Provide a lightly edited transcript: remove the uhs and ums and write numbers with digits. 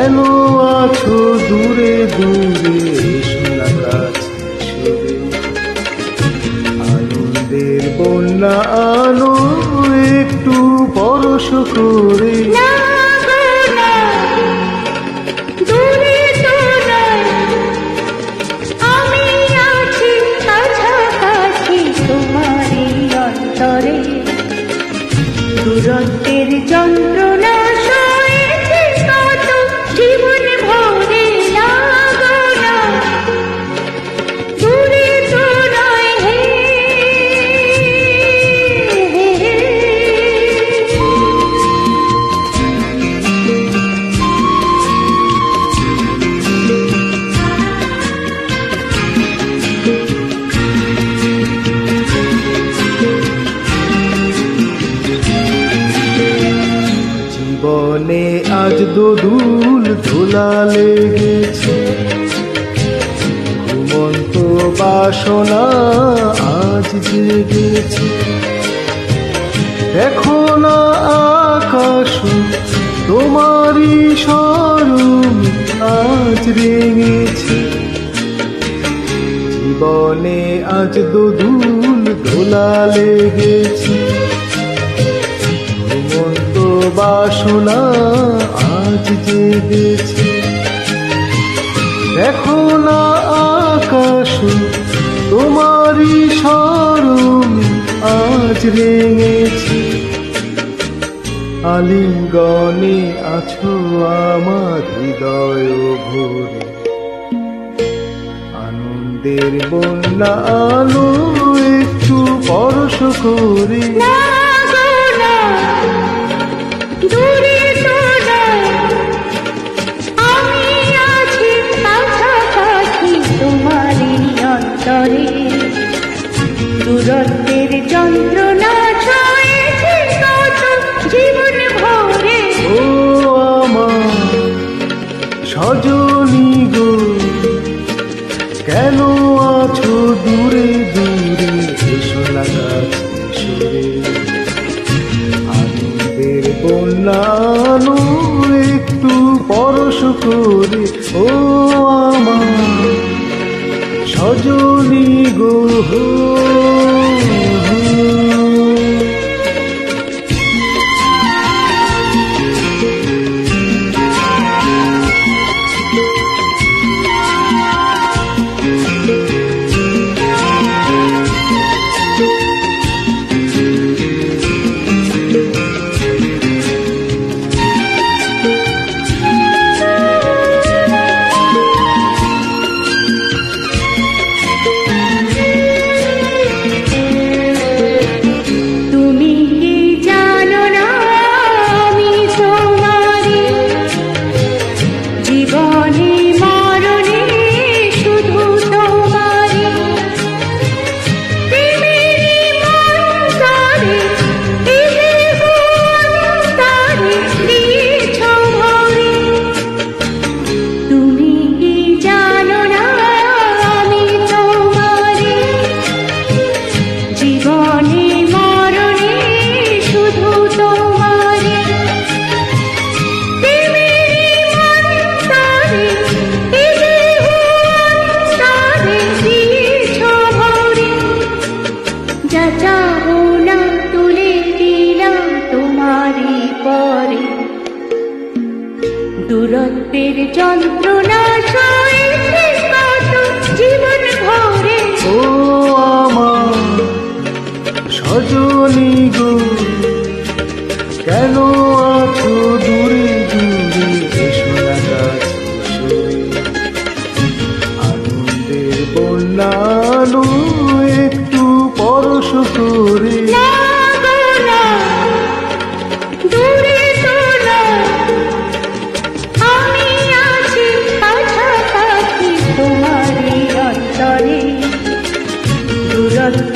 কেন আছো দূরে দূরে, শোনা কাছে সরে। আনন্দের বন্যা আনো একটু পরশ করে। দূরত্বের যন্ত্রণা সয়েছে কত জীবন ভরে, লাগো না দূরে তো নয় হে। জীবনে আজ দোদুল দোলা লেগেছে, ঘুমন্ত বাসনা আজ জেগেছে। দেখো না আকাশ তোমারই স্মরণ আজ রেঙেছে। জীবনে আজ দোদুল দোলা লেগেছে, ঘুমন্ত বাসনা আজ জেগেছে। দেখো না আকাশ তোমারই স্মরণ আজ রেঙেছে। আলিঙ্গনে আছো আমার হৃদয় ভরে, আনন্দের বন্যা আলো একটু পরশ করে। দূরে তো নয়, আমি আছি কাছাকাছি তোমারই অন্তরে। দূরত্বের যন্ত্রণা ছয়েছে কত জীবন ভরে। ও আমার সজনী গো, কেন আছো দূরে দূরে, এসো না কাছে সরে। আনন্দের বন্যা আনো একটু পরশ করে। ও আমার সজনী গো। দূরত্বের যন্ত্রণা সয়েছে কত জীবন ভরে। ও আমার সজনী গো, কেন আছো দূরে দূরে, এসো না কাছে সরে। আনন্দের বন্যা আনো একটু পরশ করে। তোমারই অন্তরে দূরত্ব